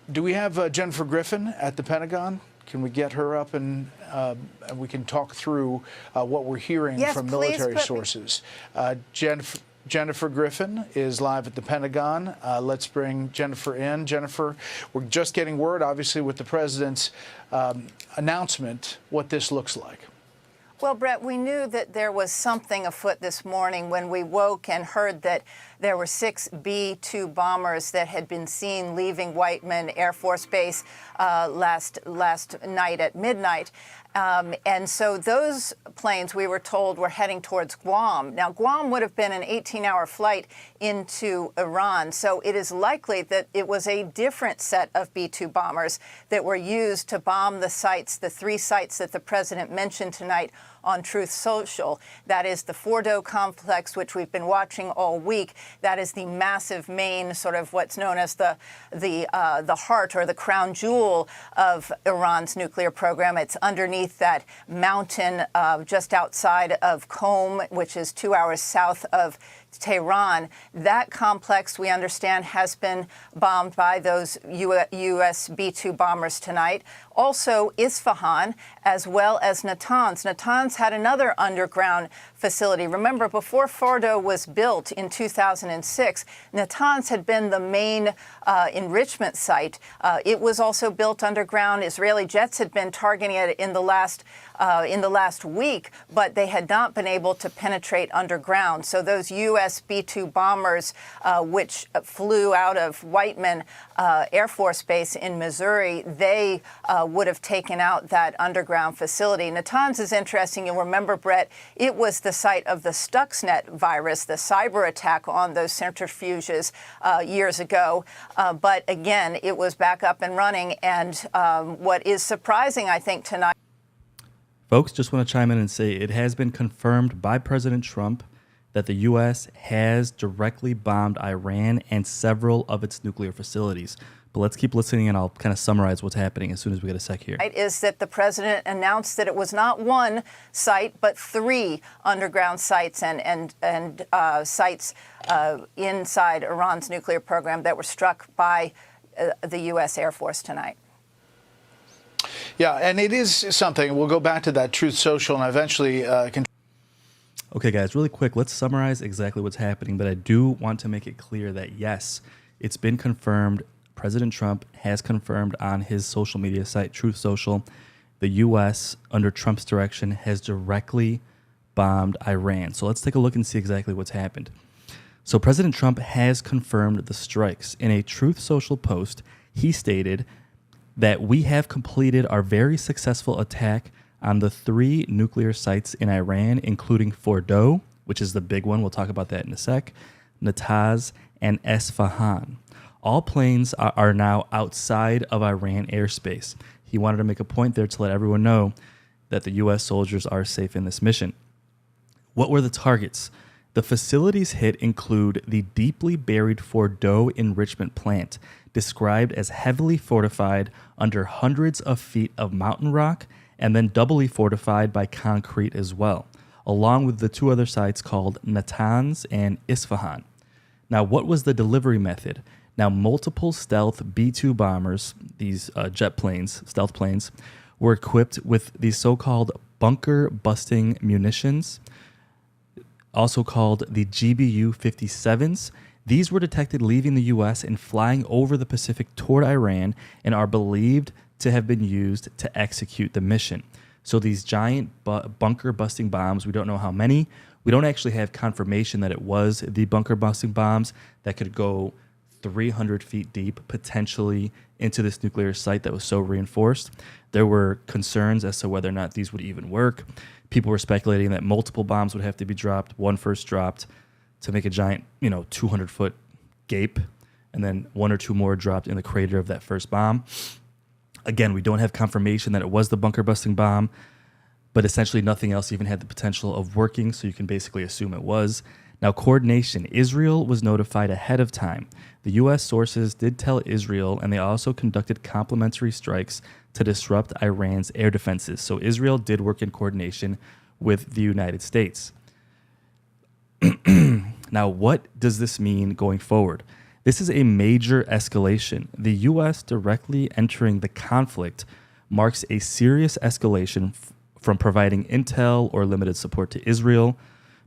Do we have Jennifer Griffin at the Pentagon? Can we get her up and we can talk through what we're hearing from military sources? Jennifer Griffin is live at the Pentagon. Let's bring Jennifer in. Jennifer, we're just getting word, obviously, with the president's announcement, what this looks like. Well, Brett, we knew that there was something afoot this morning when we woke and heard that there were 6 B-2 bombers that had been seen leaving Whiteman Air Force Base last night at midnight. And so those planes, we were told, were heading towards Guam. Now, Guam would have been an 18-hour flight into Iran, so it is likely that it was a different set of B-2 bombers that were used to bomb the sites, the 3 sites that the president mentioned tonight on Truth Social. That is the Fordo complex, which we've been watching all week. That is the massive main, sort of what's known as the heart or the crown jewel of Iran's nuclear program. It's underneath that mountain just outside of Qom, which is 2 hours south of Tehran. That complex, we understand, has been bombed by those U.S. B-2 bombers tonight. Also, Isfahan, as well as Natanz. Natanz had another underground facility. Remember, before Fordo was built in 2006, Natanz had been the main enrichment site. It was also built underground. Israeli jets had been targeting it in the last week, but they had not been able to penetrate underground. So those U.S. B-2 bombers, which flew out of Whiteman Air Force Base in Missouri, they would have taken out that underground facility. Natanz is interesting. You'll remember, Brett, it was the site of the Stuxnet virus, the cyber attack on those centrifuges years ago. But again, it was back up and running. And what is surprising, I think, tonight. Folks, just want to chime in and say it has been confirmed by President Trump that the U.S. has directly bombed Iran and several of its nuclear facilities. But let's keep listening, and I'll kind of summarize what's happening as soon as we get a sec here. Is that the president announced that it was not 1 site, but 3 underground sites and sites inside Iran's nuclear program that were struck by the U.S. Air Force tonight. Yeah, and it is something. We'll go back to that Truth Social and eventually Okay, guys, really quick, let's summarize exactly what's happening. But I do want to make it clear that, yes, it's been confirmed. President Trump has confirmed on his social media site, Truth Social, the U.S., under Trump's direction, has directly bombed Iran. So let's take a look and see exactly what's happened. So President Trump has confirmed the strikes. In a Truth Social post, he stated that we have completed our very successful attack on the 3 nuclear sites in Iran, including Fordo, which is the big one. We'll talk about that in a sec, Natanz, and Esfahan. All planes are now outside of Iran airspace. He wanted to make a point there to let everyone know that the U.S. soldiers are safe in this mission. What were the targets? The facilities hit include the deeply buried Fordo enrichment plant, described as heavily fortified under hundreds of feet of mountain rock and then doubly fortified by concrete as well, along with the 2 other sites called Natanz and Isfahan. Now, what was the delivery method? Now, multiple stealth B-2 bombers, these jet planes, stealth planes, were equipped with these so-called bunker-busting munitions, also called the GBU-57s. These were detected leaving the U.S. and flying over the Pacific toward Iran and are believed to have been used to execute the mission. So these giant bunker-busting bombs, we don't know how many. We don't actually have confirmation that it was the bunker-busting bombs that could go 300 feet deep, potentially into this nuclear site that was so reinforced. There were concerns as to whether or not these would even work. People were speculating that multiple bombs would have to be dropped, one first dropped to make a giant, 200-foot gape, and then 1 or 2 more dropped in the crater of that first bomb. Again, we don't have confirmation that it was the bunker-busting bomb, but essentially nothing else even had the potential of working, so you can basically assume it was. Now, coordination. Israel was notified ahead of time. The U.S. sources did tell Israel, and they also conducted complementary strikes to disrupt Iran's air defenses. So Israel did work in coordination with the United States. Now, what does this mean going forward? This is a major escalation. The U.S. directly entering the conflict marks a serious escalation from providing intel or limited support to Israel,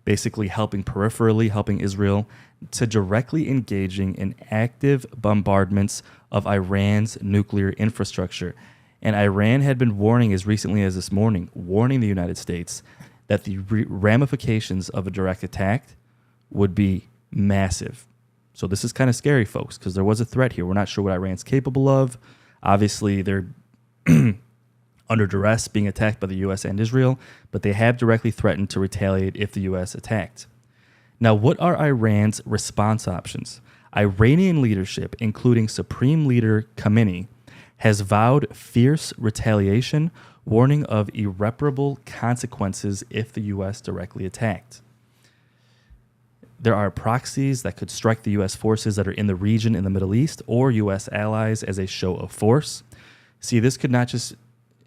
basically peripherally helping Israel, to directly engaging in active bombardments of Iran's nuclear infrastructure. And Iran had been warning as recently as this morning, warning the United States that the ramifications of a direct attack would be massive. So this is kind of scary, folks, because there was a threat here. We're not sure what Iran's capable of. Obviously, they're under duress being attacked by the U.S. and Israel, but they have directly threatened to retaliate if the U.S. attacked. Now, what are Iran's response options? Iranian leadership, including Supreme Leader Khamenei, has vowed fierce retaliation, warning of irreparable consequences if the U.S. directly attacked. There are proxies that could strike the U.S. forces that are in the region in the Middle East or U.S. allies as a show of force. See, this could not just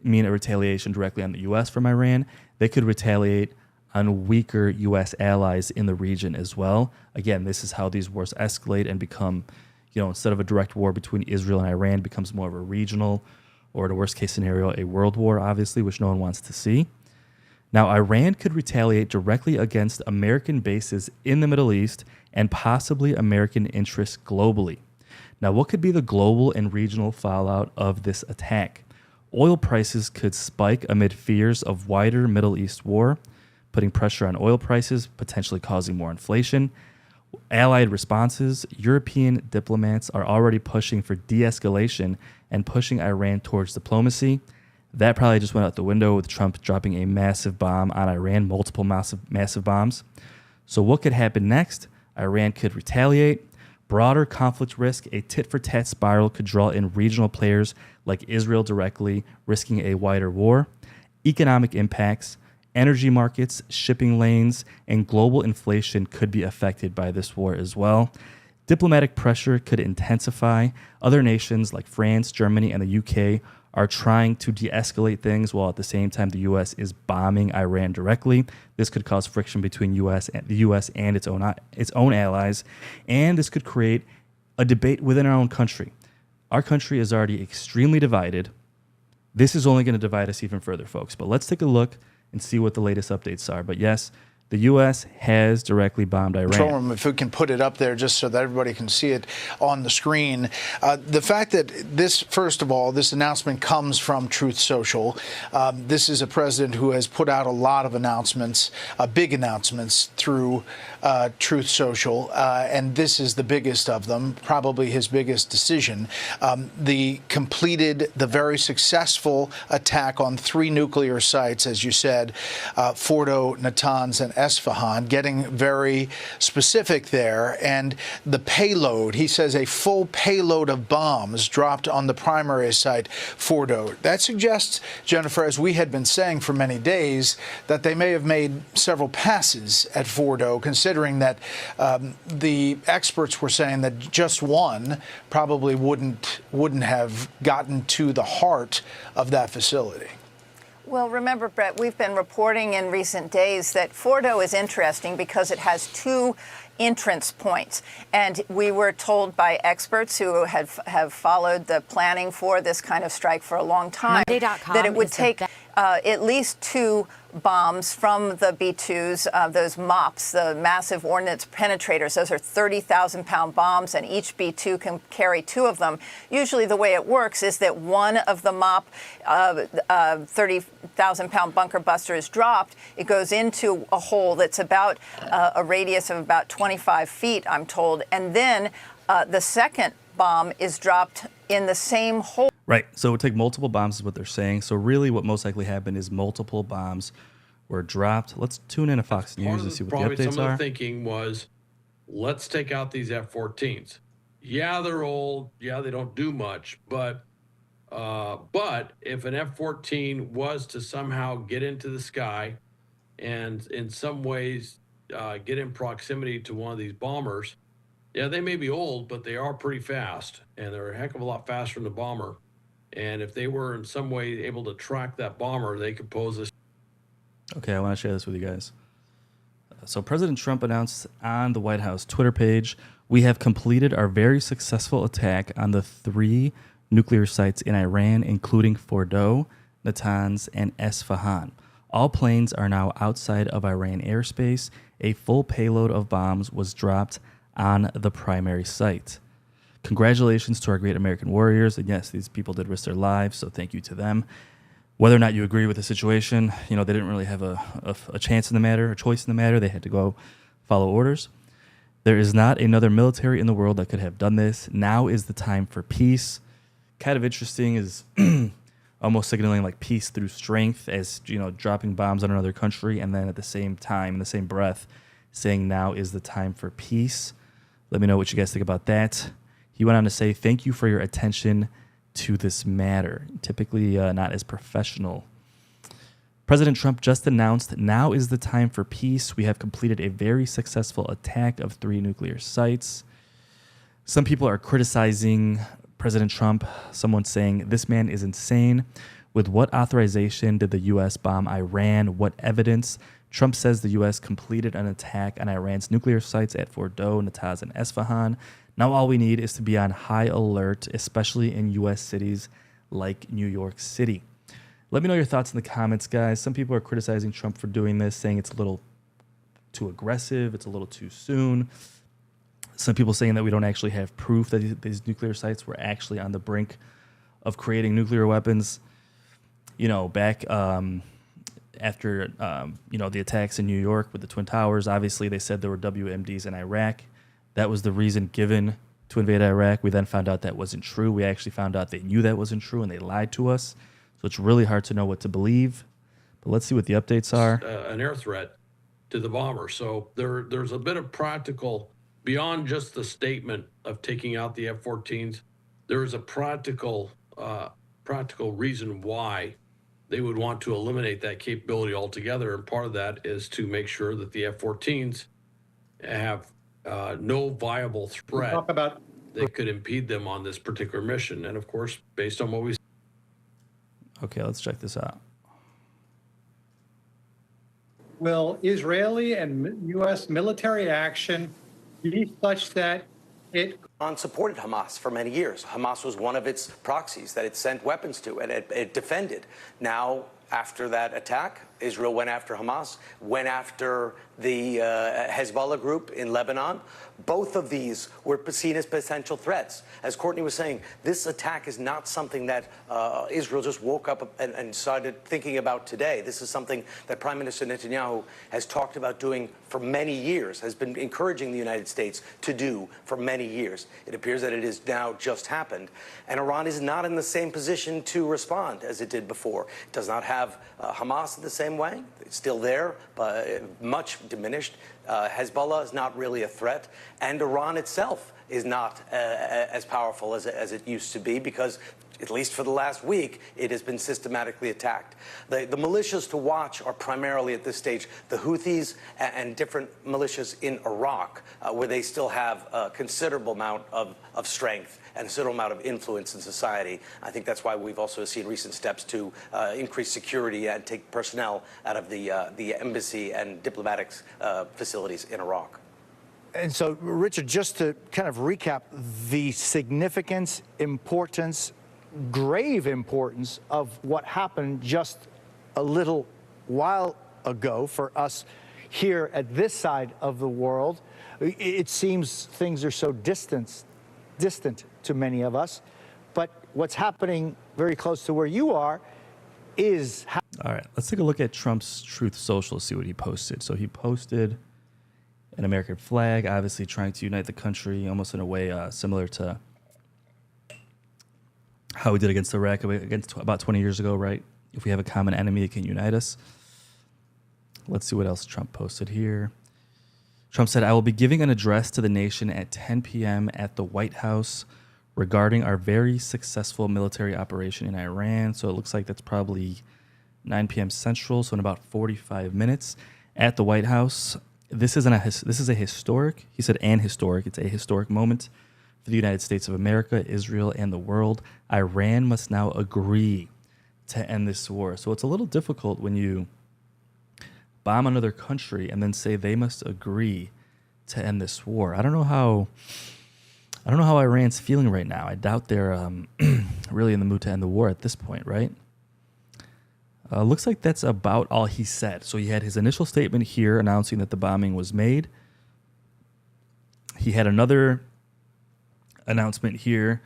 mean a retaliation directly on the U.S. from Iran. They could retaliate on weaker U.S. allies in the region as well. Again, this is how these wars escalate and become, instead of a direct war between Israel and Iran, becomes more of a regional, or in a worst case scenario, a world war, obviously, which no one wants to see. Now, Iran could retaliate directly against American bases in the Middle East and possibly American interests globally. Now, what could be the global and regional fallout of this attack? Oil prices could spike amid fears of wider Middle East war, putting pressure on oil prices, potentially causing more inflation. Allied responses: European diplomats are already pushing for de-escalation and pushing Iran towards diplomacy. That probably just went out the window with Trump dropping a massive bomb on Iran, multiple massive bombs. So what could happen next? Iran could retaliate. Broader conflict risk: a tit-for-tat spiral could draw in regional players like Israel directly, risking a wider war. Economic impacts: energy markets, shipping lanes, and global inflation could be affected by this war as well. Diplomatic pressure could intensify. Other nations like France, Germany, and the UK are trying to de-escalate things while at the same time the U.S. is bombing Iran directly. This could cause friction between the U.S. and its own allies, and this could create a debate within our own country. Our country is already extremely divided. This is only going to divide us even further, folks. But let's take a look and see what the latest updates are. But yes, the U.S. has directly bombed Iran. Control room, if we can put it up there just so that everybody can see it on the screen. The fact that first of all, this announcement comes from Truth Social. This is a president who has put out a lot of announcements, big announcements through Truth Social, and this is the biggest of them, probably his biggest decision. The very successful attack on 3 nuclear sites, as you said, Fordo, Natanz, and Esfahan, getting very specific there. And the payload, he says a full payload of bombs dropped on the primary site, Fordo. That suggests, Jennifer, as we had been saying for many days, that they may have made several passes at Fordo, considering that the experts were saying that just one probably wouldn't have gotten to the heart of that facility. Well, remember, Brett, we've been reporting in recent days that Fordo is interesting because it has 2 entrance points. And we were told by experts who have followed the planning for this kind of strike for a long time that it would take at least 2 bombs from the B-2s, those MOPs, the massive ordnance penetrators. Those are 30,000-pound bombs, and each B-2 can carry 2 of them. Usually the way it works is that one of the MOP 30,000-pound bunker buster is dropped. It goes into a hole that's about a radius of about 25 feet, I'm told, and then the second bomb is dropped in the same hole. Right. So it would take multiple bombs is what they're saying. So really what most likely happened is multiple bombs were dropped. Let's tune in to Fox News and see what the updates some are. of the thinking was, let's take out these F-14s. Yeah, they're old. Yeah, they don't do much. But if an F-14 was to somehow get into the sky and in some ways get in proximity to one of these bombers, yeah, they may be old, but they are pretty fast, and they're a heck of a lot faster than the bomber. And if they were in some way able to track that bomber, they could pose a... Okay, I want to share this with you guys. So President Trump announced on the White House Twitter page We have completed our very successful attack on the 3 nuclear sites in Iran, including Fordow, Natanz, and Esfahan. All planes are now outside of Iran airspace. A full payload of bombs was dropped on the primary site. Congratulations to our great American warriors. And yes, these people did risk their lives, so thank you to them. Whether or not you agree with the situation, they didn't really have a chance in the matter, a choice in the matter. They had to go follow orders. There is not another military in the world that could have done this. Now is the time for peace. Kind of interesting is almost signaling like peace through strength, as dropping bombs on another country, and then at the same time, in the same breath, saying now is the time for peace. Let me know what you guys think about that. He went on to say, thank you for your attention to this matter. Typically not as professional. President Trump just announced, now is the time for peace. We have completed a very successful attack of 3 nuclear sites. Some people are criticizing President Trump, someone saying, this man is insane. With what authorization did the U.S. bomb Iran? What evidence? Trump says the U.S. completed an attack on Iran's nuclear sites at Fordow, Natanz, and Esfahan. Now all we need is to be on high alert, especially in U.S. cities like New York City. Let me know your thoughts in the comments, guys. Some people are criticizing Trump for doing this, saying it's a little too aggressive, it's a little too soon. Some people saying that we don't actually have proof that these nuclear sites were actually on the brink of creating nuclear weapons. Back after the attacks in New York with the Twin Towers, obviously they said there were WMDs in Iraq. That was the reason given to invade Iraq. We then found out that wasn't true. We actually found out they knew that wasn't true and they lied to us. So it's really hard to know what to believe. But let's see what the updates are. An air threat to the bomber. So there's a bit of practical, beyond just the statement of taking out the F-14s, there is a practical reason why they would want to eliminate that capability altogether. And part of that is to make sure that the F-14s have no viable threat that could impede them on this particular mission. And of course, based on what we... Okay, let's check this out. Will Israeli and U.S. military action be such that it... Iran supported Hamas for many years. Hamas was one of its proxies that it sent weapons to, and it defended. Now, after that attack, Israel went after Hamas, went after the Hezbollah group in Lebanon. Both of these were seen as potential threats. As Courtney was saying, this attack is not something that Israel just woke up and started thinking about today. This is something that Prime Minister Netanyahu has talked about doing for many years, has been encouraging the United States to do for many years. It appears that it has now just happened. And Iran is not in the same position to respond as it did before. It does not have Hamas the same way. It's still there, but much diminished. Hezbollah is not really a threat, and Iran itself is not as powerful as it used to be, because at least for the last week, it has been systematically attacked. The militias to watch are primarily at this stage the Houthis and different militias in Iraq, where they still have a considerable amount of strength and a considerable amount of influence in society. I think that's why we've also seen recent steps to increase security and take personnel out of the embassy and diplomatic facilities in Iraq. And so, Richard, just to kind of recap the significance, importance, grave importance of what happened just a little while ago for us here at this side of the world. It seems things are so distant to many of us, but what's happening very close to where you are is... All right, let's take a look at Trump's Truth Social, see what he posted. So he posted an American flag, obviously trying to unite the country, almost in a way similar to how we did against Iraq about 20 years ago, right? If we have a common enemy, it can unite us. Let's see what else Trump posted here. Trump said, I will be giving an address to the nation at 10 p.m. at the White House regarding our very successful military operation in Iran. So it looks like that's probably 9 p.m. Central, so in about 45 minutes at the White House. This is a historic, he said, it's a historic moment for the United States of America, Israel, and the world. Iran must now agree to end this war. So it's a little difficult when you bomb another country and then say they must agree to end this war. I don't know how Iran's feeling right now. I doubt they're really in the mood to end the war at this point, right? Looks like that's about all he said. So he had his initial statement here announcing that the bombing was made. He had another announcement here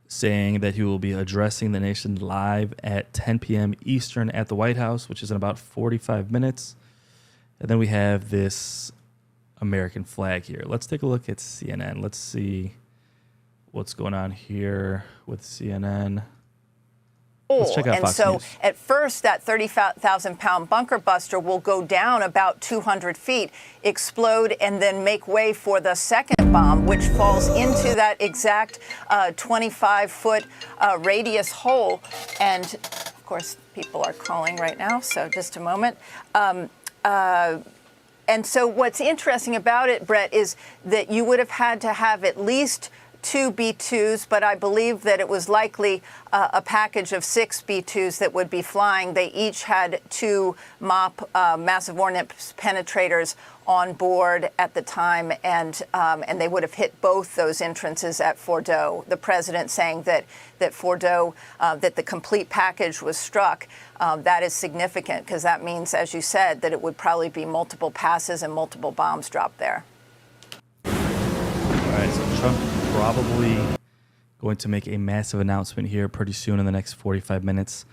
saying that he will be addressing the nation live at 10 p.m. Eastern at the White House, which is in about 45 minutes. And then we have this American flag here. Let's take a look at CNN. Let's see what's going on here with CNN. Let's check out and Fox so News. at first, that 30,000-pound bunker buster will go down about 200 feet, explode, and then make way for the second bomb, which falls into that exact 25-foot radius hole. And, of course, people are calling right now, so just a moment. And so what's interesting about it, Brett, is that you would have had to have at least 2 B-2s, but I believe that it was likely a package of 6 B-2s that would be flying. They each had 2 MOP massive ordnance penetrators on board at the time, and they would have hit both those entrances at Fordo. The president saying that Fordo, that the complete package was struck. That is significant because that means, as you said, that it would probably be multiple passes and multiple bombs dropped there. All right, so Trump probably going to make a massive announcement here pretty soon in the next 45 minutes,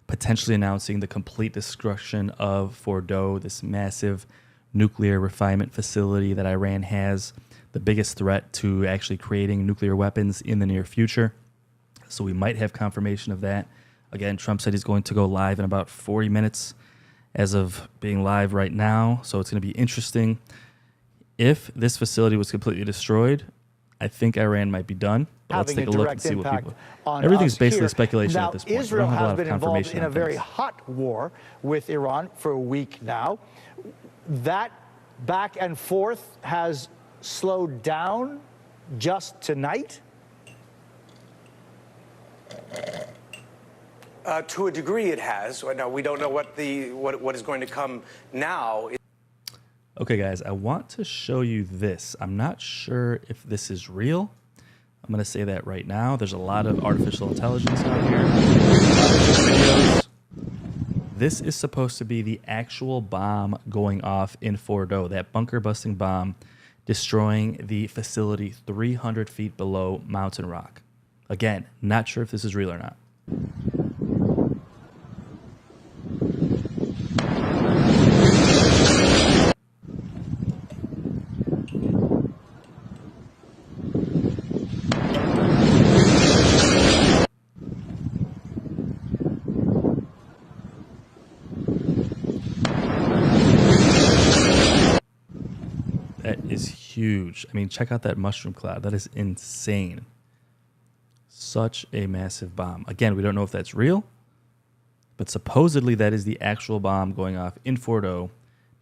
potentially announcing the complete destruction of Fordo, this massive nuclear refinement facility that Iran has, the biggest threat to actually creating nuclear weapons in the near future. So we might have confirmation of that. Again, Trump said he's going to go live in about 40 minutes as of being live right now. So it's going to be interesting. If this facility was completely destroyed, I think Iran might be done. But let's take a look and see what people... Everything's basically speculation now, at this point. Israel we don't have a lot has of been involved confirmation in a on very things. hot war with Iran for a week now. That back and forth has slowed down just tonight? To a degree, it has. Now, we don't know what is going to come now. Okay, guys, I want to show you this. I'm not sure if this is real. I'm going to say that right now. There's a lot of artificial intelligence out here. A lot of videos. This is supposed to be the actual bomb going off in Fordo, that bunker-busting bomb destroying the facility 300 feet below Mountain Rock. Again, not sure if this is real or not. That is huge. I mean, check out that mushroom cloud. That is insane. Such a massive bomb. Again, we don't know if that's real, but supposedly that is the actual bomb going off in Fordo,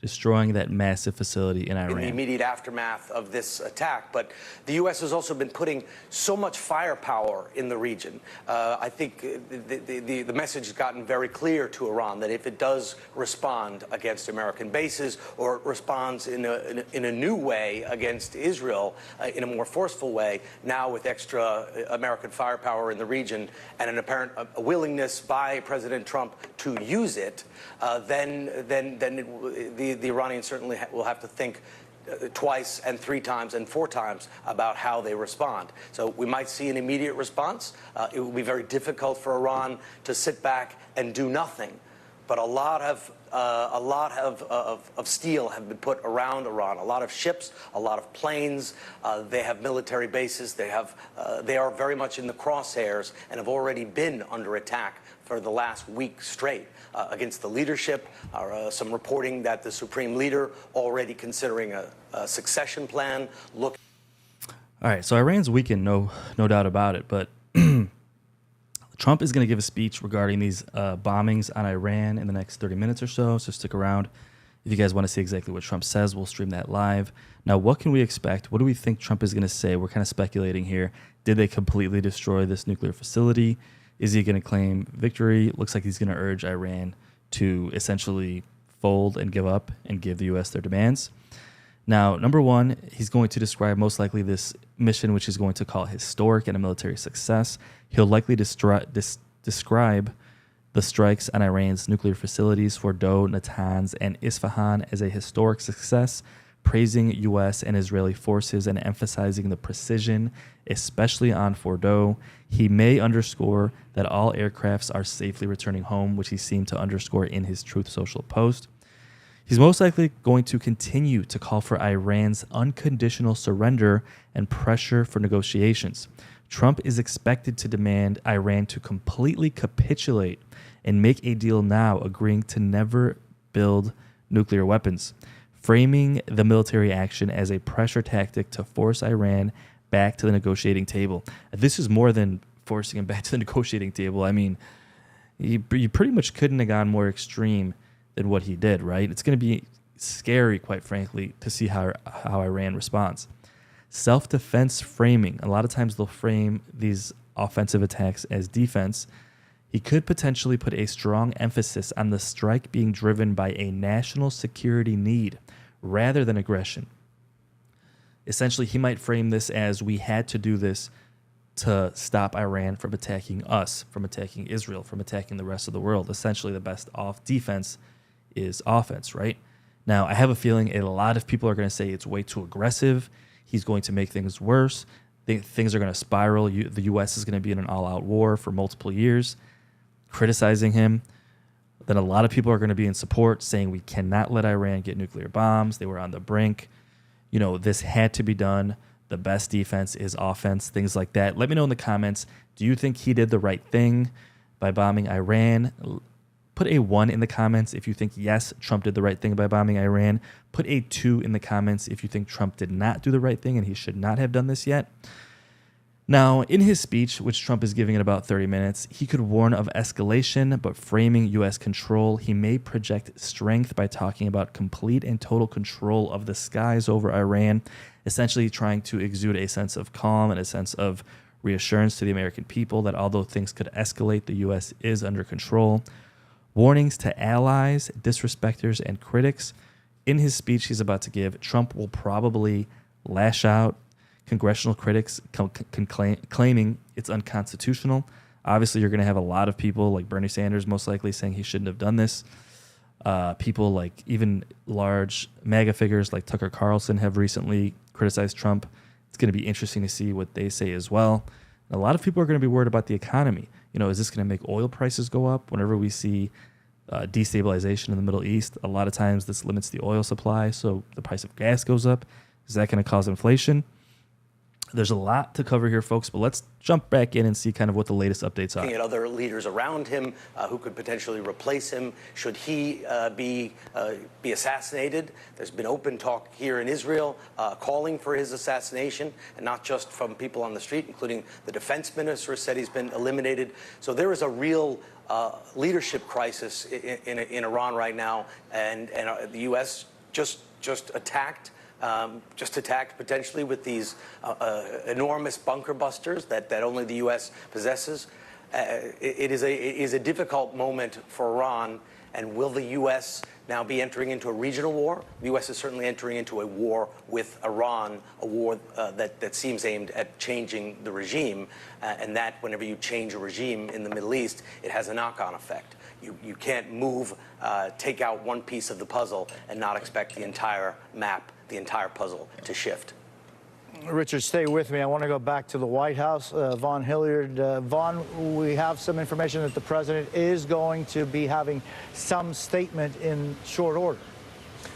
destroying that massive facility in Iran. In the immediate aftermath of this attack. But the U.S. has also been putting so much firepower in the region. I think the message has gotten very clear to Iran that if it does respond against American bases or it responds in a new way against Israel, in a more forceful way, now with extra American firepower in the region and an apparent willingness by President Trump to use it, the Iranians certainly will have to think twice and 3 times and 4 times about how they respond. So we might see an immediate response. It will be very difficult for Iran to sit back and do nothing. But a lot of steel have been put around Iran. A lot of ships, a lot of planes. They have military bases. They are very much in the crosshairs and have already been under attack for the last week straight against the leadership. Some reporting that the supreme leader already considering a succession plan. All right, so Iran's weakened, no doubt about it, but Trump is going to give a speech regarding these bombings on Iran in the next 30 minutes or so stick around. If you guys want to see exactly what Trump says, we'll stream that live. Now, what can we expect? What do we think Trump is going to say? We're kind of speculating here. Did they completely destroy this nuclear facility? Is he going to claim victory? Looks like he's going to urge Iran to essentially fold and give up and give the U.S. their demands. Now, number one, he's going to describe most likely this mission, which he's going to call historic and a military success. He'll likely describe the strikes on Iran's nuclear facilities, Fordow, Natanz, and Isfahan as a historic success, praising U.S. and Israeli forces and emphasizing the precision, especially on Fordow. He may underscore that all aircrafts are safely returning home, which he seemed to underscore in his Truth Social post. He's most likely going to continue to call for Iran's unconditional surrender and pressure for negotiations. Trump is expected to demand Iran to completely capitulate and make a deal now, agreeing to never build nuclear weapons, framing the military action as a pressure tactic to force Iran back to the negotiating table. This is more than forcing him back to the negotiating table. I mean, you pretty much couldn't have gone more extreme than what he did, right? It's going to be scary, quite frankly, to see how Iran responds. Self-defense framing. A lot of times they'll frame these offensive attacks as defense. He could potentially put a strong emphasis on the strike being driven by a national security need rather than aggression. Essentially, he might frame this as we had to do this to stop Iran from attacking us, from attacking Israel, from attacking the rest of the world. Essentially, the best off defense is offense, right? Now, I have a feeling a lot of people are going to say it's way too aggressive. He's going to make things worse. Things are going to spiral. The U.S. is going to be in an all-out war for multiple years, criticizing him. Then a lot of people are going to be in support, saying we cannot let Iran get nuclear bombs. They were on the brink. You know, this had to be done. The best defense is offense, things like that. Let me know in the comments. Do you think he did the right thing by bombing Iran? Put a 1 in the comments if you think, yes, Trump did the right thing by bombing Iran. Put a 2 in the comments if you think Trump did not do the right thing and he should not have done this yet. Now, in his speech, which Trump is giving in about 30 minutes, he could warn of escalation, but framing U.S. control. He may project strength by talking about complete and total control of the skies over Iran, essentially trying to exude a sense of calm and a sense of reassurance to the American people that although things could escalate, the U.S. is under control. Warnings to allies, disrespecters, and critics. In his speech he's about to give, Trump will probably lash out. Congressional critics claiming it's unconstitutional. Obviously, you're going to have a lot of people like Bernie Sanders most likely saying he shouldn't have done this. People like even large MAGA figures like Tucker Carlson have recently criticized Trump. It's going to be interesting to see what they say as well. And a lot of people are going to be worried about the economy. You know, is this going to make oil prices go up? Whenever we see destabilization in the Middle East, a lot of times this limits the oil supply, so the price of gas goes up. Is that going to cause inflation? There's a lot to cover here, folks, but let's jump back in and see kind of what the latest updates are. Looking at other leaders around him who could potentially replace him should he be assassinated. There's been open talk here in Israel calling for his assassination, and not just from people on the street, including the defense minister said he's been eliminated. So there is a real leadership crisis in Iran right now, and the U.S. just attacked. Potentially with these enormous bunker busters that only the U.S. possesses. It is a difficult moment for Iran. And will the U.S. now be entering into a regional war? The U.S. is certainly entering into a war with Iran, a war that seems aimed at changing the regime. And that whenever you change a regime in the Middle East, it has a knock-on effect. You can't take out one piece of the puzzle and not expect the entire map, the entire puzzle to shift. Richard, stay with me. I want to go back to the White House. Vaughn Hilliard. Vaughn, we have some information that the president is going to be having some statement in short order.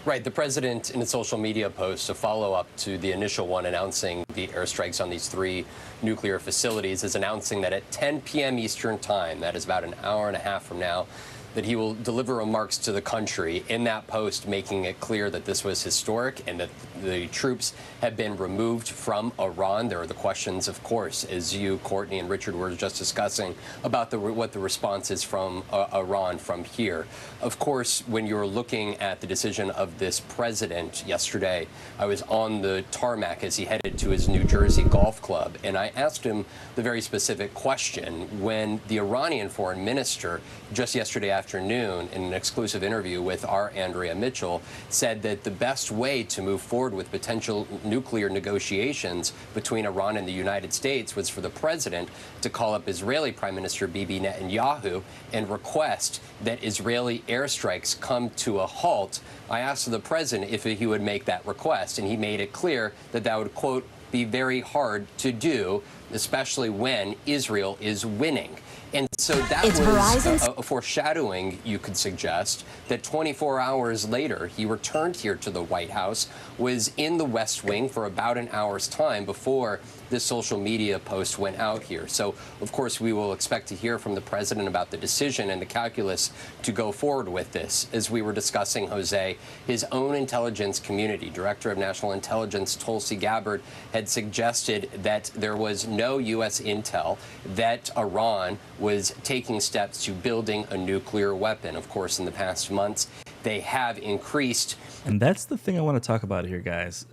Right. The president, in a social media post, a follow-up to the initial one announcing the airstrikes on these 3 nuclear facilities, is announcing that at 10 p.m. Eastern Time, that is about an hour and a half from now, that he will deliver remarks to the country. In that post, making it clear that this was historic and that the troops have been removed from Iran. There are the questions, of course, as you, Courtney, and Richard were just discussing, about what the response is from Iran from here. Of course, when you're looking at the decision of this president yesterday, I was on the tarmac as he headed to his New Jersey golf club, and I asked him the very specific question when the Iranian foreign minister just yesterday afternoon afternoon, in an exclusive interview with our Andrea Mitchell, said that the best way to move forward with potential nuclear negotiations between Iran and the United States was for the president to call up Israeli Prime Minister Bibi Netanyahu and request that Israeli airstrikes come to a halt. I asked the president if he would make that request, and he made it clear that that would, quote, be very hard to do, especially when Israel is winning. And so that was a foreshadowing, you could suggest, that 24 hours later, he returned here to the White House, was in the West Wing for about an hour's time before this social media post went out here. So, of course, we will expect to hear from the president about the decision and the calculus to go forward with this. As we were discussing, Jose, his own intelligence community, Director of National Intelligence Tulsi Gabbard, had suggested that there was no U.S. intel that Iran was taking steps to building a nuclear weapon. Of course, in the past months, they have increased. And that's the thing I want to talk about here, guys.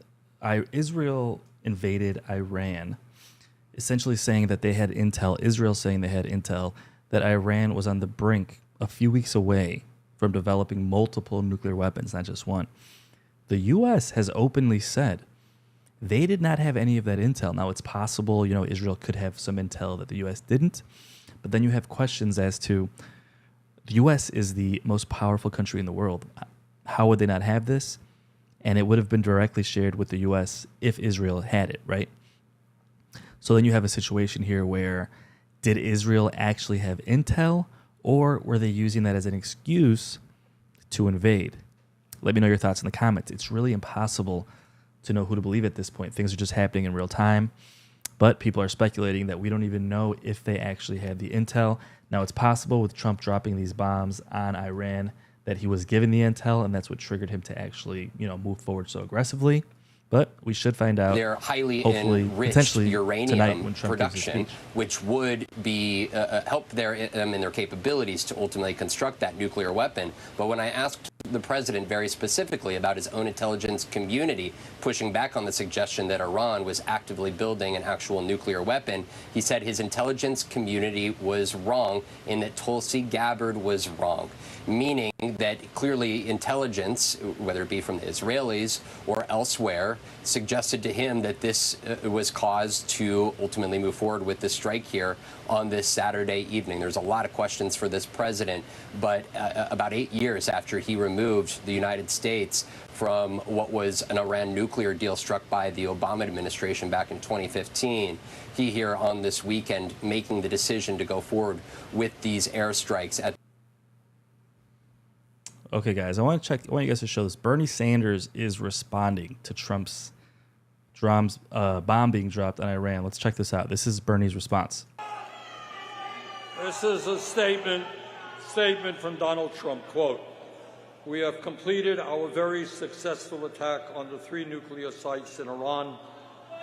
Israel invaded Iran, essentially saying that they had intel, Israel saying they had intel, that Iran was on the brink a few weeks away from developing multiple nuclear weapons, not just one. The U.S. has openly said they did not have any of that intel. Now, it's possible, Israel could have some intel that the U.S. didn't, but then you have questions as to the U.S. is the most powerful country in the world. How would they not have this? And it would have been directly shared with the U.S. if Israel had it, right? So then you have a situation here where did Israel actually have intel, or were they using that as an excuse to invade? Let me know your thoughts in the comments. It's really impossible to know who to believe at this point. Things are just happening in real time, but people are speculating that we don't even know if they actually had the intel. Now, it's possible with Trump dropping these bombs on Iran that he was given the intel, and that's what triggered him to actually, move forward so aggressively. But we should find out. They're highly enriched potentially uranium production, which would be help them in their capabilities to ultimately construct that nuclear weapon. But when I asked the president very specifically about his own intelligence community pushing back on the suggestion that Iran was actively building an actual nuclear weapon, he said his intelligence community was wrong and that Tulsi Gabbard was wrong, meaning that clearly intelligence, whether it be from the Israelis or elsewhere, suggested to him that this was cause to ultimately move forward with the strike here on this Saturday evening. There's a lot of questions for this president, but about 8 years after he removed the United States from what was an Iran nuclear deal struck by the Obama administration back in 2015, he here on this weekend making the decision to go forward with these airstrikes at. Okay, guys, I want you guys to show this. Bernie Sanders is responding to Trump's bomb being dropped on Iran. Let's check this out. This is Bernie's response. This is a statement from Donald Trump, quote, "We have completed our very successful attack on the 3 nuclear sites in Iran,"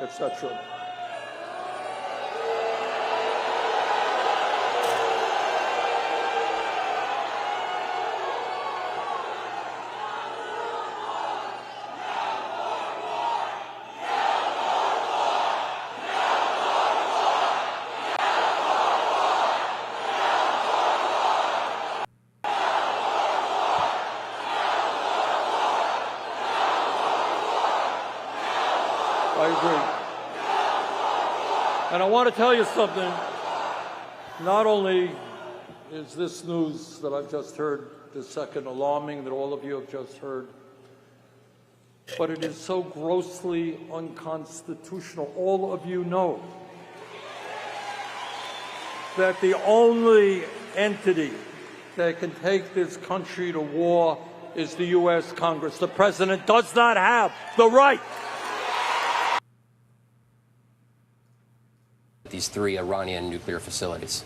etc. I agree. And I want to tell you something. Not only is this news that I've just heard the second alarming that all of you have just heard, but it is so grossly unconstitutional. All of you know that the only entity that can take this country to war is the U.S. Congress. The president does not have the right. These 3 Iranian nuclear facilities.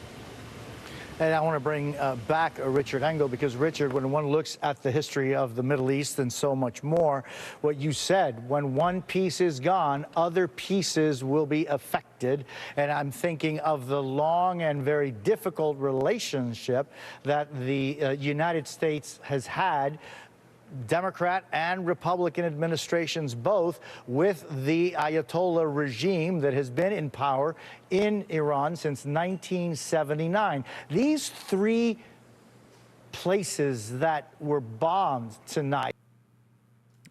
And I want to bring back Richard Engel, because, Richard, when one looks at the history of the Middle East and so much more, what you said, when one piece is gone, other pieces will be affected. And I'm thinking of the long and very difficult relationship that the United States has had, Democrat and Republican administrations both, with the Ayatollah regime that has been in power in Iran since 1979. These 3 places that were bombed tonight.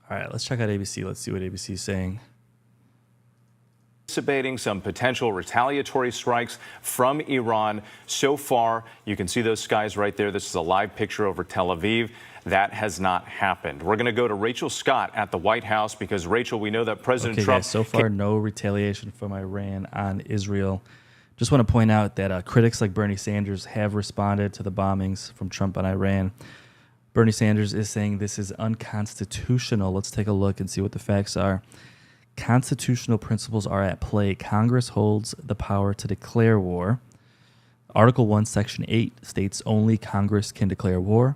All right, let's check out ABC. Let's see what ABC is saying. Anticipating some potential retaliatory strikes from Iran. So far, you can see those skies right there. This is a live picture over Tel Aviv. That has not happened. We're going to go to Rachel Scott at the White House because, Rachel, we know that President Trump... Guys, so far, no retaliation from Iran on Israel. Just want to point out that critics like Bernie Sanders have responded to the bombings from Trump on Iran. Bernie Sanders is saying this is unconstitutional. Let's take a look and see what the facts are. Constitutional principles are at play. Congress holds the power to declare war. Article 1, Section 8 states only Congress can declare war.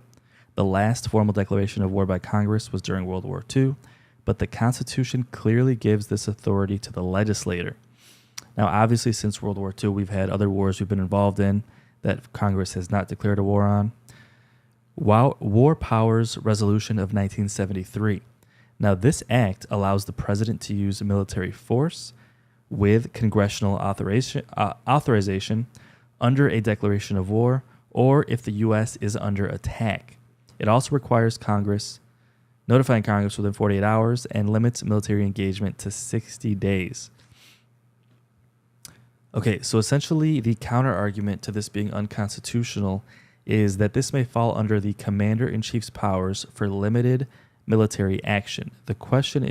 The last formal declaration of war by Congress was during World War II, but the Constitution clearly gives this authority to the legislator. Now, obviously, since World War II, we've had other wars we've been involved in that Congress has not declared a war on. War Powers Resolution of 1973. Now, this act allows the president to use military force with congressional authorization under a declaration of war or if the U.S. is under attack. It also requires notifying Congress within 48 hours and limits military engagement to 60 days. Okay, so essentially the counter-argument to this being unconstitutional is that this may fall under the commander-in-chief's powers for limited military action. The question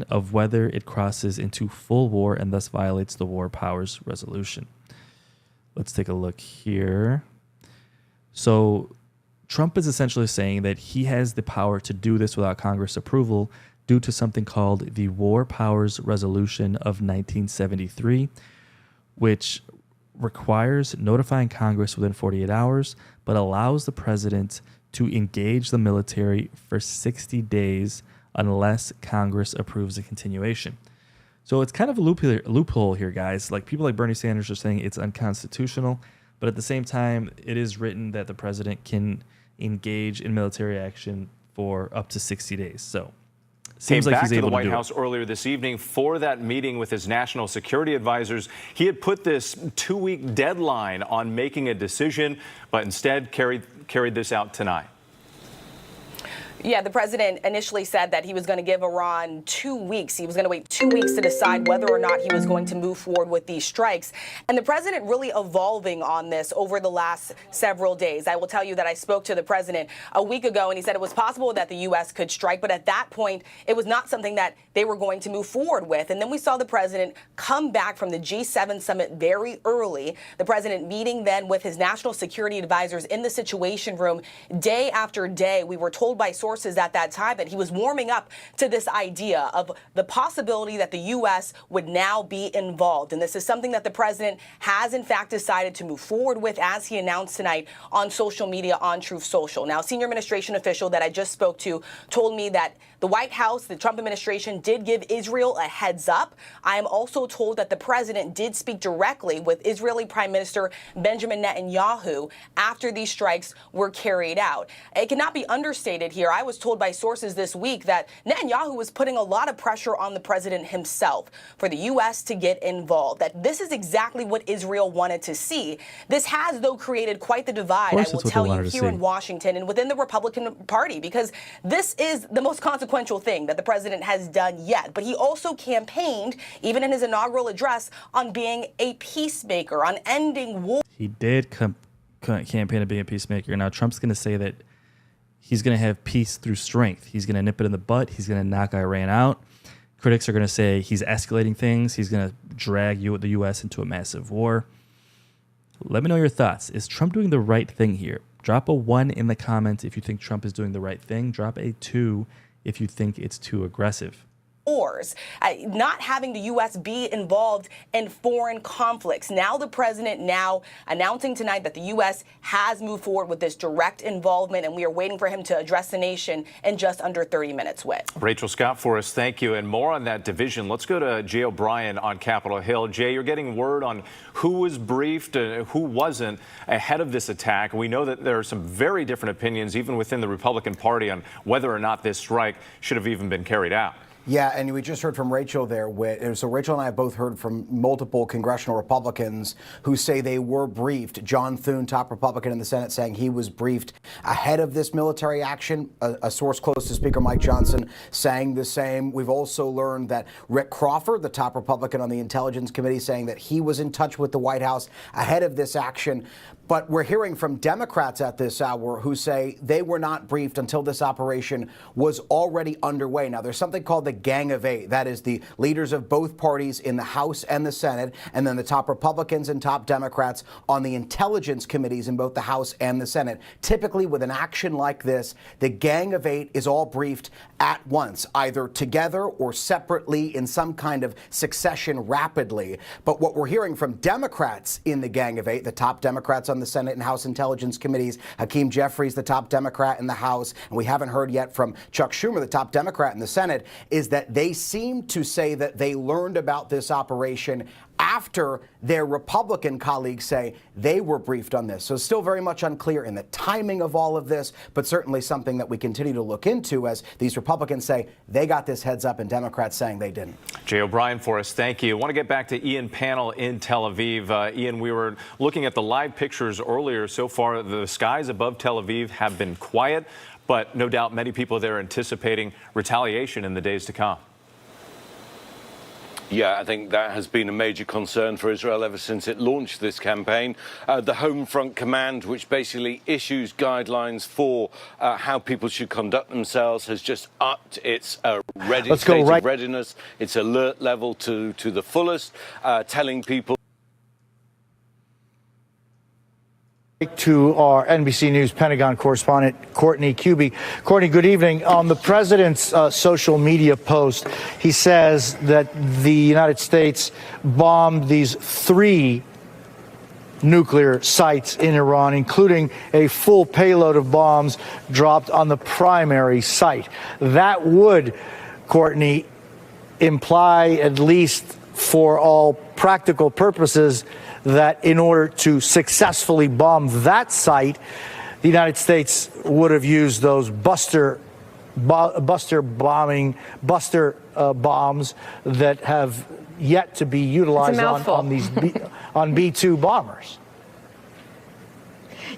of whether it crosses into full war and thus violates the War Powers Resolution. Let's take a look here. So Trump is essentially saying that he has the power to do this without Congress approval due to something called the War Powers Resolution of 1973, which requires notifying Congress within 48 hours, but allows the president to engage the military for 60 days unless Congress approves a continuation. So it's kind of a loophole here, guys. Like, people like Bernie Sanders are saying it's unconstitutional, but at the same time, it is written that the president can engage in military action for up to 60 days. So seems like he's able to do it. Came back to the White House earlier this evening for that meeting with his national security advisors. He had put this 2-week deadline on making a decision, but instead carried this out tonight. Yeah, the president initially said that he was going to give Iran 2 weeks. He was going to wait 2 weeks to decide whether or not he was going to move forward with these strikes. And the president really evolving on this over the last several days. I will tell you that I spoke to the president a week ago, and he said it was possible that the U.S. could strike. But at that point, it was not something that they were going to move forward with. And then we saw the president come back from the G7 summit very early. The president meeting then with his national security advisors in the Situation Room day after day. We were told by sources at that time that he was warming up to this idea of the possibility that the U.S. would now be involved. And this is something that the president has, in fact, decided to move forward with, as he announced tonight on social media on Truth Social. Now, a senior administration official that I just spoke to told me that the White House, the Trump administration, did give Israel a heads up. I am also told that the president did speak directly with Israeli Prime Minister Benjamin Netanyahu after these strikes were carried out. It cannot be understated here. I was told by sources this week that Netanyahu was putting a lot of pressure on the president himself for the U.S. to get involved, that this is exactly what Israel wanted to see. This has, though, created quite the divide, I will tell you, here in Washington and within the Republican Party, because this is the most consequential thing that the president has done yet. But he also campaigned, even in his inaugural address, on being a peacemaker, on ending war. He did campaign on being a peacemaker. Now, Trump's going to say that he's going to have peace through strength. He's going to nip it in the butt. He's going to knock Iran out. Critics are going to say he's escalating things. He's going to drag the U.S. into a massive war. Let me know your thoughts. Is Trump doing the right thing here? Drop a 1 in the comments if you think Trump is doing the right thing. Drop a 2 if you think it's too aggressive. Wars, not having the U.S. be involved in foreign conflicts. Now the president announcing tonight that the U.S. has moved forward with this direct involvement, and we are waiting for him to address the nation in just under 30 minutes. Rachel Scott for us, thank you. And more on that division. Let's go to Jay O'Brien on Capitol Hill. Jay, you're getting word on who was briefed and who wasn't ahead of this attack. We know that there are some very different opinions, even within the Republican Party, on whether or not this strike should have even been carried out. Yeah, and we just heard from Rachel there. So Rachel and I have both heard from multiple congressional Republicans who say they were briefed. John Thune, top Republican in the Senate, saying he was briefed ahead of this military action. A source close to Speaker Mike Johnson saying the same. We've also learned that Rick Crawford, the top Republican on the Intelligence Committee, saying that he was in touch with the White House ahead of this action. But we're hearing from Democrats at this hour who say they were not briefed until this operation was already underway. Now, there's something called the Gang of Eight. That is the leaders of both parties in the House and the Senate, and then the top Republicans and top Democrats on the intelligence committees in both the House and the Senate. Typically, with an action like this, the Gang of Eight is all briefed at once, either together or separately in some kind of succession rapidly. But what we're hearing from Democrats in the Gang of Eight, the top Democrats on the Senate and House Intelligence Committees, Hakeem Jeffries, the top Democrat in the House, and we haven't heard yet from Chuck Schumer, the top Democrat in the Senate, is that they seem to say that they learned about this operation after their Republican colleagues say they were briefed on this. So still very much unclear in the timing of all of this, but certainly something that we continue to look into as these Republicans say they got this heads up and Democrats saying they didn't. Jay O'Brien for us. Thank you. I want to get back to Ian Pannell in Tel Aviv. Ian, we were looking at the live pictures earlier. So far, the skies above Tel Aviv have been quiet, but no doubt many people there anticipating retaliation in the days to come. Yeah, I think that has been a major concern for Israel ever since it launched this campaign. The Home Front Command, which basically issues guidelines for how people should conduct themselves, has just upped its state of readiness, its alert level to the fullest, telling people. To our NBC News Pentagon correspondent, Courtney Kube. Courtney, good evening. On the president's social media post, he says that the United States bombed these 3 nuclear sites in Iran, including a full payload of bombs dropped on the primary site. That would, Courtney, imply, at least for all practical purposes, that in order to successfully bomb that site, the United States would have used those buster bombs that have yet to be utilized on these on B-2 bombers.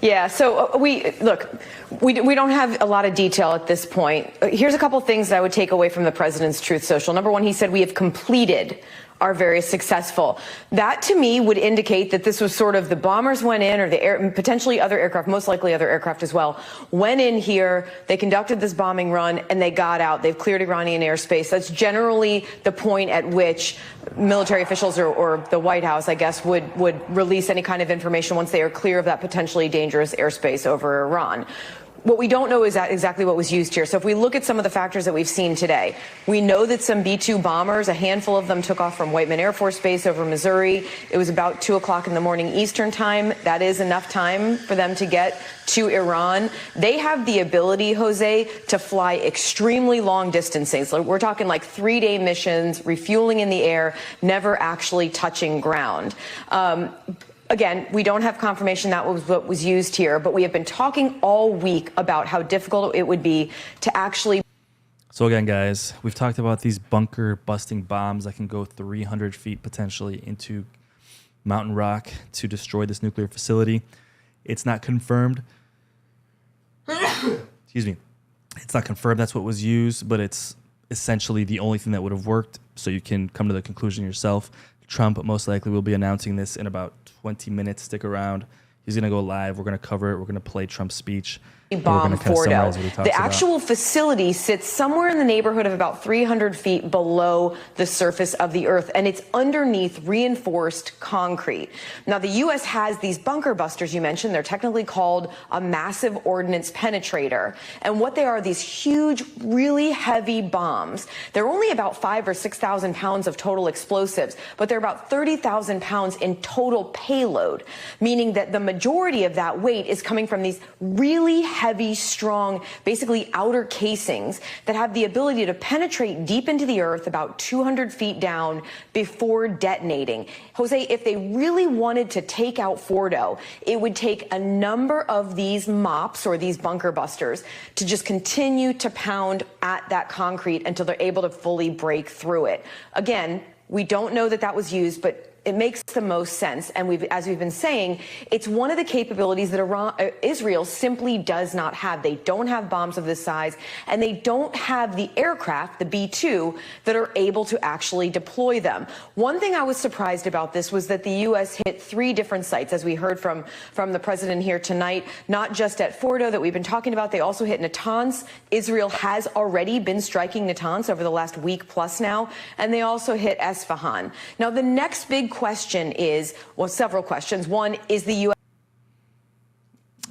Yeah, so we don't have a lot of detail at this point. Here's a couple things that I would take away from the president's Truth Social. Number one, he said we have completed are very successful. That to me would indicate that this was sort of the bombers went in, or the potentially other aircraft, most likely other aircraft as well, went in here, they conducted this bombing run, and they got out. They've cleared Iranian airspace. That's generally the point at which military officials or the White House, I guess, would release any kind of information once they are clear of that potentially dangerous airspace over Iran. What we don't know is exactly what was used here. So if we look at some of the factors that we've seen today, we know that some B-2 bombers, a handful of them took off from Whiteman Air Force Base over Missouri. It was about 2 o'clock in the morning Eastern time. That is enough time for them to get to Iran. They have the ability, Jose, to fly extremely long distances. We're talking like 3-day missions, refueling in the air, never actually touching ground. Again, we don't have confirmation that was what was used here, but we have been talking all week about how difficult it would be to actually. So again, guys, we've talked about these bunker busting bombs that can go 300 feet potentially into Mountain Rock to destroy this nuclear facility. It's not confirmed. Excuse me. It's not confirmed that's what was used, but it's essentially the only thing that would have worked. So you can come to the conclusion yourself. Trump most likely will be announcing this in about 20 minutes. Stick around. He's going to go live. We're going to cover it. We're going to play Trump's speech. Bomb Fordo. The actual facility sits somewhere in the neighborhood of about 300 feet below the surface of the earth, and it's underneath reinforced concrete. Now, the U.S. has these bunker busters you mentioned. They're technically called a massive ordnance penetrator. And what they are, these huge, really heavy bombs. They're only about 5,000 or 6,000 pounds of total explosives, but they're about 30,000 pounds in total payload, meaning that the majority of that weight is coming from these really heavy, strong, basically outer casings that have the ability to penetrate deep into the earth about 200 feet down before detonating. Jose, if they really wanted to take out Fordo, it would take a number of these MOPS or these bunker busters to just continue to pound at that concrete until they're able to fully break through it. Again, we don't know that that was used, but it makes the most sense. And as we've been saying, it's one of the capabilities that Israel simply does not have. They don't have bombs of this size, and they don't have the aircraft, the B-2, that are able to actually deploy them. One thing I was surprised about this was that the U.S. hit 3 different sites, as we heard from the president here tonight, not just at Fordo that we've been talking about. They also hit Natanz. Israel has already been striking Natanz over the last week plus now, and they also hit Esfahan. Now, the next big question is, well, several questions. One, is the U.S.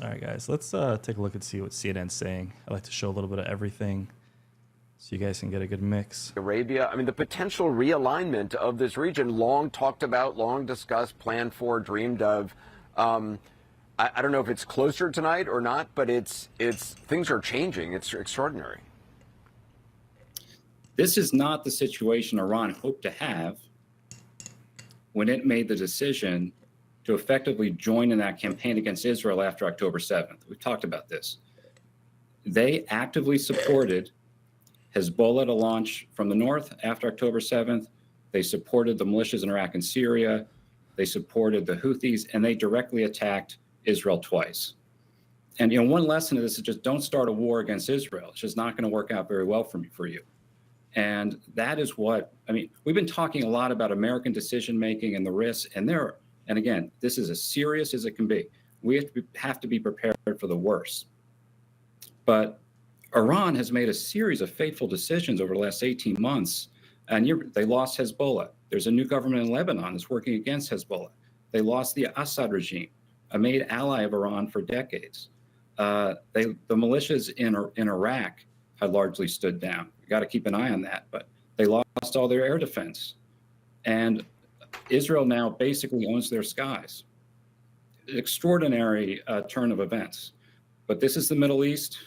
All right, guys, let's take a look and see what CNN's saying. I like to show a little bit of everything so you guys can get a good mix. Arabia, I mean, the potential realignment of this region, long talked about, long discussed, planned for, dreamed of. I don't know if it's closer tonight or not, but it's things are changing. It's extraordinary. This is not the situation Iran hoped to have when it made the decision to effectively join in that campaign against Israel after October 7th. We've talked about this. They actively supported Hezbollah to launch from the north after October 7th. They supported the militias in Iraq and Syria. They supported the Houthis, and they directly attacked Israel twice. And one lesson of this is just don't start a war against Israel. It's just not going to work out very well for you. And that is what, I mean, we've been talking a lot about American decision-making and the risks, and again, this is as serious as it can be. We have to be prepared for the worst. But Iran has made a series of fateful decisions over the last 18 months, and they lost Hezbollah. There's a new government in Lebanon that's working against Hezbollah. They lost the Assad regime, a made ally of Iran for decades. The militias in Iraq had largely stood down. Got to keep an eye on that, but they lost all their air defense, and Israel now basically owns their skies. Extraordinary turn of events, but this is the Middle East.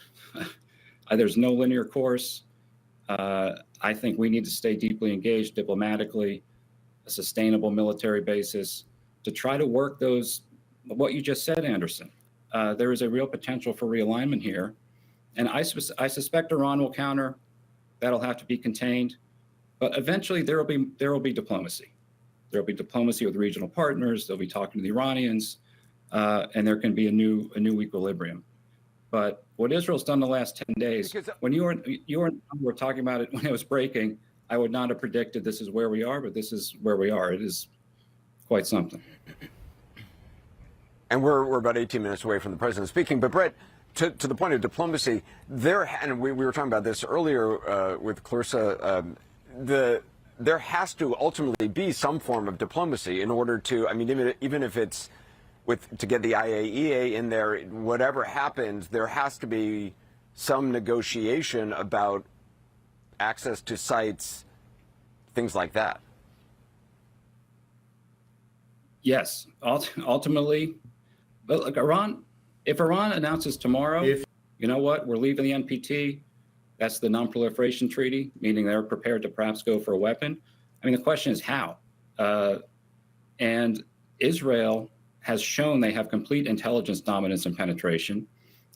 There's no linear course. I think we need to stay deeply engaged diplomatically, a sustainable military basis to try to work what you just said, Anderson. There is a real potential for realignment here, and I suspect Iran will counter. That'll have to be contained, but eventually there will be diplomacy. There will be diplomacy with regional partners. They'll be talking to the Iranians, and there can be a new equilibrium. But what Israel's done the last 10 days, when you were talking about it when it was breaking, I would not have predicted this is where we are, but this is where we are. It is quite something. And we're about 18 minutes away from the president speaking, but Brett, to the point of diplomacy, and we were talking about this earlier with Clarissa, there has to ultimately be some form of diplomacy in order to, I mean, even if it's to get the IAEA in there, whatever happens, there has to be some negotiation about access to sites, things like that. Yes, ultimately, but like if Iran announces tomorrow, you know what, we're leaving the NPT, that's the Non-Proliferation Treaty, meaning they're prepared to perhaps go for a weapon. I mean, the question is how. And Israel has shown they have complete intelligence dominance and penetration,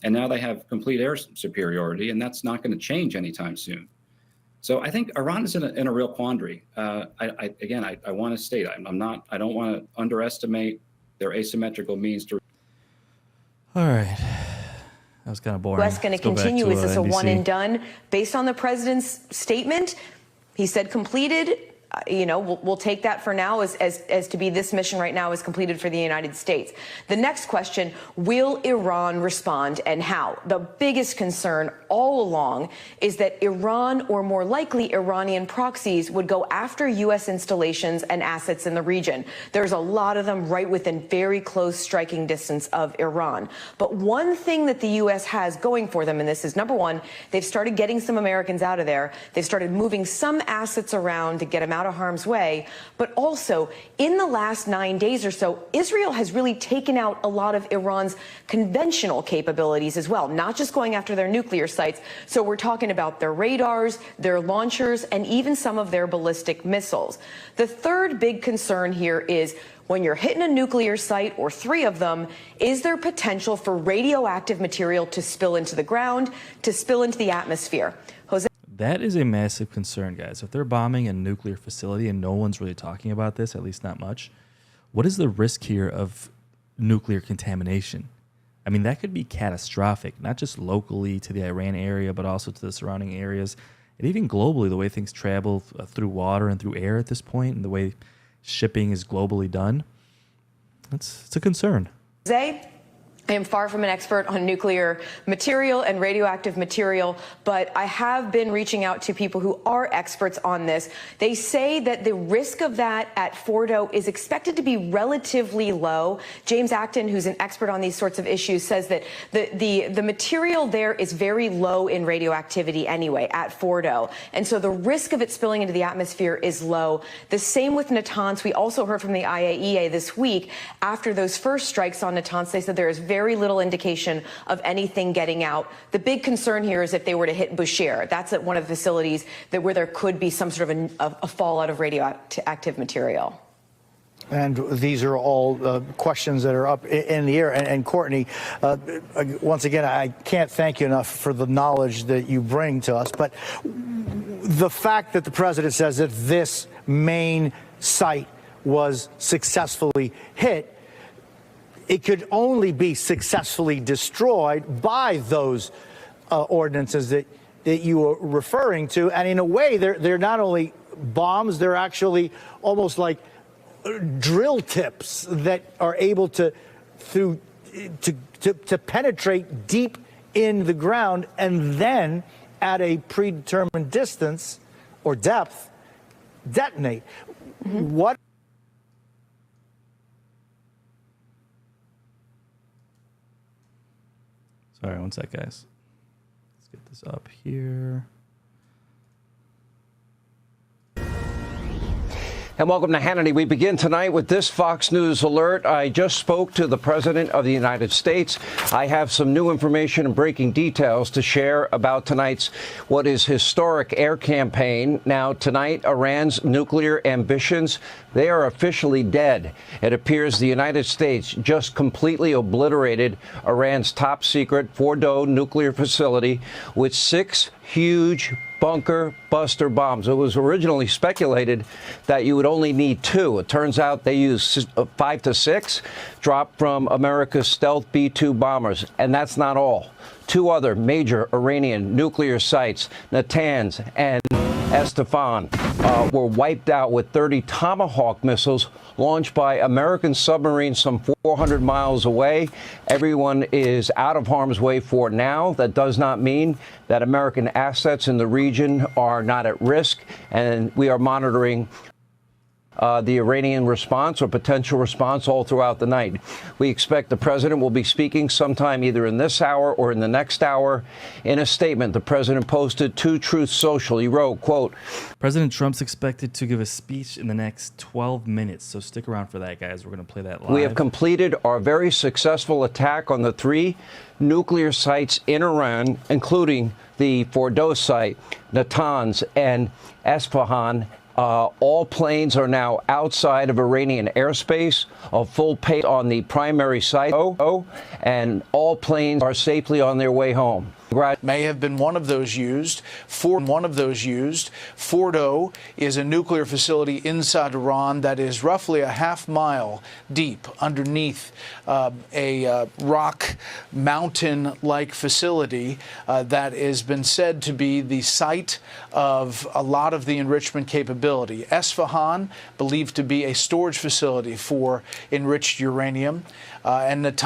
and now they have complete air superiority, and that's not going to change anytime soon. So I think Iran is in a real quandary. I want to state, I don't want to underestimate their asymmetrical means to. All right. That was kind of boring. U.S. going to continue? Is this a one and done? Based on the president's statement, he said completed. We'll take that for now as to be this mission right now is completed for the United States. The next question, will Iran respond and how? The biggest concern all along is that Iran, or more likely Iranian proxies, would go after U.S. installations and assets in the region. There's a lot of them right within very close striking distance of Iran. But one thing that the U.S. has going for them, and this is number one, they've started getting some Americans out of there. They've started moving some assets around to get them out out of harm's way. But also, in the last 9 days or so, Israel has really taken out a lot of Iran's conventional capabilities as well, not just going after their nuclear sites. So we're talking about their radars, their launchers, and even some of their ballistic missiles. The third big concern here is when you're hitting a nuclear site, or 3 of them, is there potential for radioactive material to spill into the ground, to spill into the atmosphere? Jose? That is a massive concern, guys. If they're bombing a nuclear facility and no one's really talking about this, at least not much, what is the risk here of nuclear contamination? I mean, that could be catastrophic, not just locally to the Iran area, but also to the surrounding areas, and even globally, the way things travel through water and through air at this point, and the way shipping is globally done. It's a concern. Jose, I am far from an expert on nuclear material and radioactive material, but I have been reaching out to people who are experts on this. They say that the risk of that at Fordo is expected to be relatively low. James Acton, who's an expert on these sorts of issues, says that the material there is very low in radioactivity anyway at Fordo. And so the risk of it spilling into the atmosphere is low. The same with Natanz. We also heard from the IAEA this week after those first strikes on Natanz. They said there is very little indication of anything getting out. The big concern here is if they were to hit Bushehr. That's at one of the facilities where there could be some sort of a fallout of radioactive material. And these are all questions that are up in the air. And Courtney, once again, I can't thank you enough for the knowledge that you bring to us. But the fact that the president says that this main site was successfully hit, it could only be successfully destroyed by those ordinances that you are referring to. And in a way, they're not only bombs, they're actually almost like drill tips that are able to penetrate deep in the ground and then at a predetermined distance or depth detonate. Mm-hmm. What? Sorry, one sec, guys. Let's get this up here. And welcome to Hannity. We begin tonight with this Fox News alert. I just spoke to the President of the United States. I have some new information and breaking details to share about tonight's what is historic air campaign. Now, tonight, Iran's nuclear ambitions, they are officially dead. It appears the United States just completely obliterated Iran's top secret Fordo nuclear facility with 6 huge bunker buster bombs. It was originally speculated that you would only need 2. It turns out they used 5 to 6 dropped from America's stealth B-2 bombers. And that's not all. 2 other major Iranian nuclear sites, Natanz and Esfahan, were wiped out with 30 Tomahawk missiles launched by American submarines some 400 miles away. Everyone is out of harm's way for now. That does not mean that American assets in the region are not at risk, and we are monitoring the Iranian response or potential response all throughout the night. We expect the president will be speaking sometime either in this hour or in the next hour. In a statement the president posted to Truth Social, he wrote, quote, President Trump's expected to give a speech in the next 12 minutes, so stick around for that, guys. We're going to play that live. We have completed our very successful attack on the 3 nuclear sites in Iran, including the Fordo site, Natanz, and Esfahan. All planes are now outside of Iranian airspace, a full pace on the primary site, and all planes are safely on their way home. May have been one of those used. Fordo is a nuclear facility inside Iran that is roughly a half-mile deep underneath a rock mountain-like facility that has been said to be the site of a lot of the enrichment capability. Esfahan, believed to be a storage facility for enriched uranium, and Natanz